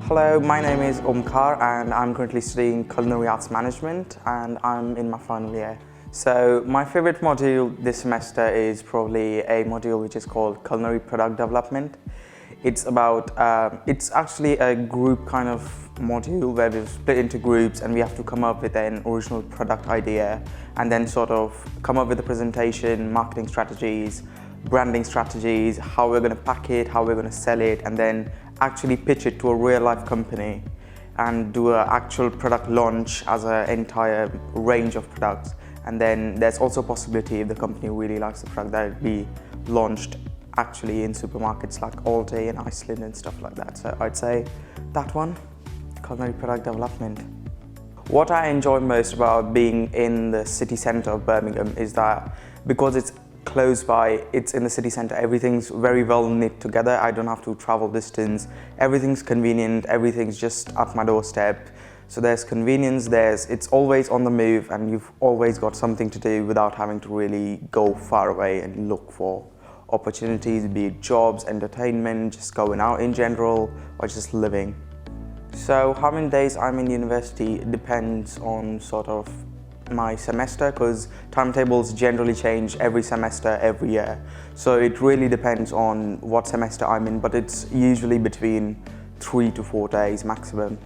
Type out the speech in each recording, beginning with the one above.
Hello, my name is Omkar and I'm currently studying Culinary Arts Management and I'm in my final year. So my favorite module this semester is probably a module which is called Culinary Product Development. It's actually a group kind of module where we've split into groups and we have to come up with an original product idea and then sort of come up with a presentation, marketing strategies, branding strategies, how we're going to pack it, how we're going to sell it, and then actually pitch it to a real life company and do an actual product launch as an entire range of products. And then there's also a possibility if the company really likes the product that it be launched actually in supermarkets like Aldi in Iceland and stuff like that. So I'd say that one, culinary product development. What I enjoy most about being in the city centre of Birmingham is that because it's close by, it's in the city centre, everything's very well knit together. I don't have to travel distance, everything's convenient, everything's just at my doorstep. So there's convenience, it's always on the move and you've always got something to do without having to really go far away and look for opportunities, be it jobs, entertainment, just going out in general, or just living. So how many days I'm in university depends on sort of my semester, because timetables generally change every semester, every year. So it really depends on what semester I'm in, but it's usually between 3 to 4 days maximum.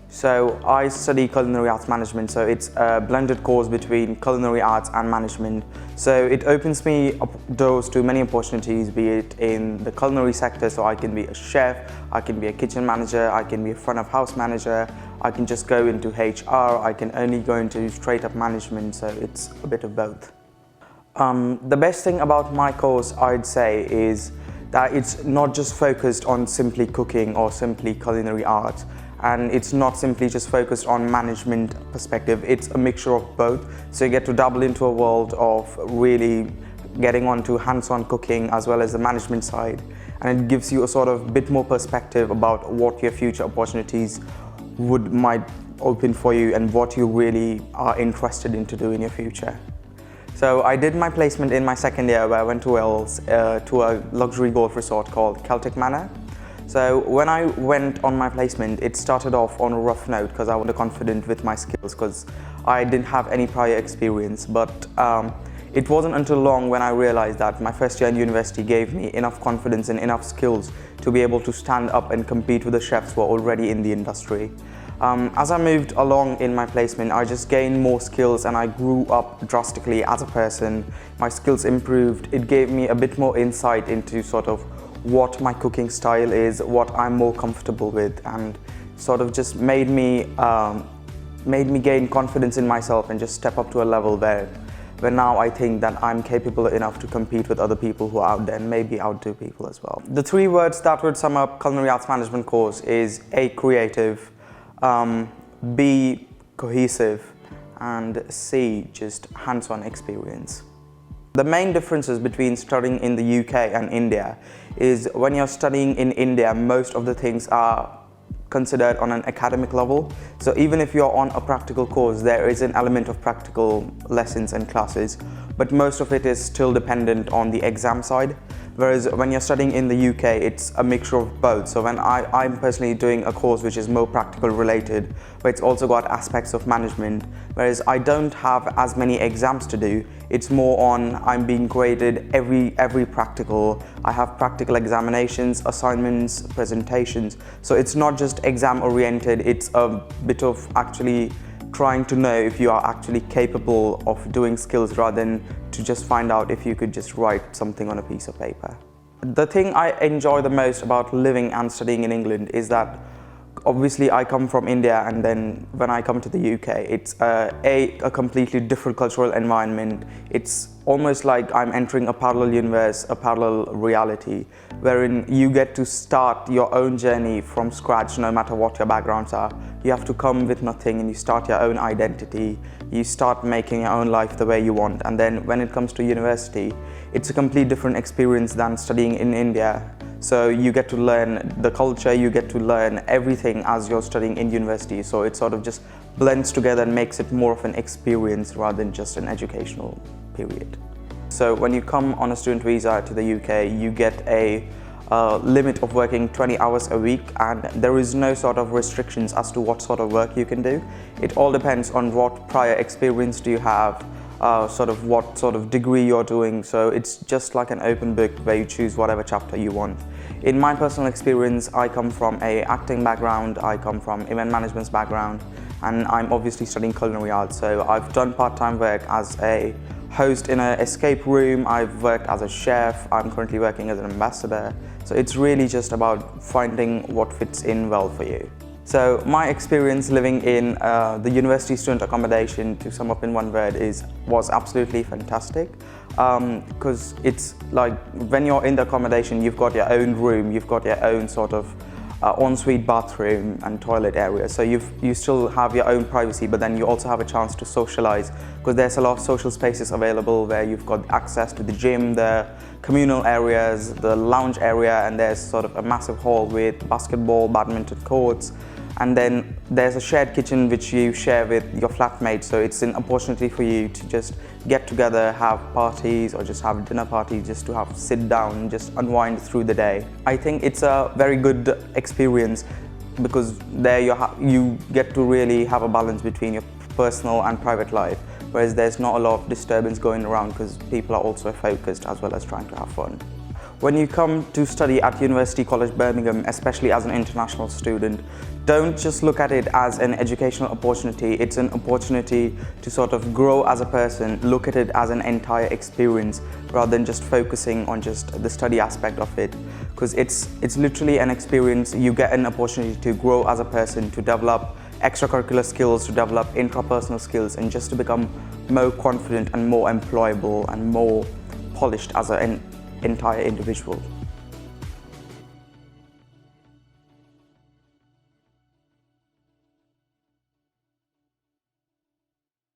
So I study Culinary Arts Management, so it's a blended course between culinary arts and management. So it opens me up doors to many opportunities, be it in the culinary sector, so I can be a chef, I can be a kitchen manager, I can be a front of house manager, I can just go into HR, I can only go into straight up management, so it's a bit of both. The best thing about my course, I'd say, is that it's not just focused on simply cooking or simply culinary arts, and it's not simply just focused on management perspective, it's a mixture of both. So you get to dabble into a world of really getting onto hands-on cooking as well as the management side, and it gives you a sort of bit more perspective about what your future opportunities might open for you and what you really are interested in to do in your future. So I did my placement in my second year where I went to Wales to a luxury golf resort called Celtic Manor. So when I went on my placement, it started off on a rough note because I wasn't confident with my skills because I didn't have any prior experience. But it wasn't until long when I realized that my first year in university gave me enough confidence and enough skills to be able to stand up and compete with the chefs who are already in the industry. As I moved along in my placement, I just gained more skills and I grew up drastically as a person. My skills improved. It gave me a bit more insight into sort of what my cooking style is, what I'm more comfortable with, and sort of just made me gain confidence in myself and just step up to a level where now I think that I'm capable enough to compete with other people who are out there and maybe outdo people as well. The 3 words that would sum up Culinary Arts Management course is A, creative, B, cohesive, and C, just hands-on experience. The main differences between studying in the UK and India is when you're studying in India, most of the things are considered on an academic level. So even if you're on a practical course, there is an element of practical lessons and classes, but most of it is still dependent on the exam side. Whereas when you're studying in the UK, it's a mixture of both. So when I'm personally doing a course which is more practical related, but it's also got aspects of management, whereas I don't have as many exams to do. It's more on I'm being graded every practical. I have practical examinations, assignments, presentations. So it's not just exam oriented, it's a bit of actually trying to know if you are actually capable of doing skills rather than to just find out if you could just write something on a piece of paper. The thing I enjoy the most about living and studying in England is that obviously I come from India, and then when I come to the UK, it's a completely different cultural environment. It's almost like I'm entering a parallel universe, a parallel reality, wherein you get to start your own journey from scratch no matter what your backgrounds are. You have to come with nothing and you start your own identity. You start making your own life the way you want. And then when it comes to university, it's a completely different experience than studying in India. So you get to learn the culture, you get to learn everything as you're studying in university. So it sort of just blends together and makes it more of an experience rather than just an educational period. So when you come on a student visa to the UK, you get a limit of working 20 hours a week, and there is no sort of restrictions as to what sort of work you can do. It all depends on what prior experience do you have, sort of what sort of degree you're doing. So it's just like an open book where you choose whatever chapter you want. In my personal experience, I come from a acting background, I come from event management background, and I'm obviously studying culinary arts. So I've done part-time work as a host in an escape room, I've worked as a chef, I'm currently working as an ambassador. So it's really just about finding what fits in well for you. So my experience living in the university student accommodation, to sum up in one word, was absolutely fantastic. Because it's like when you're in the accommodation, you've got your own room, you've got your own sort of ensuite bathroom and toilet area. So you still have your own privacy, but then you also have a chance to socialize, because there's a lot of social spaces available where you've got access to the gym, the communal areas, the lounge area, and there's sort of a massive hall with basketball, badminton courts. And then there's a shared kitchen which you share with your flatmate, so it's an opportunity for you to just get together, have parties, or just have dinner parties, just to sit down and just unwind through the day. I think it's a very good experience, because there you get to really have a balance between your personal and private life, whereas there's not a lot of disturbance going around because people are also focused as well as trying to have fun. When you come to study at University College Birmingham, especially as an international student, don't just look at it as an educational opportunity. It's an opportunity to sort of grow as a person. Look at it as an entire experience rather than just focusing on just the study aspect of it, because it's literally an experience. You get an opportunity to grow as a person, to develop extracurricular skills, to develop intrapersonal skills, and just to become more confident and more employable and more polished as an entire individual.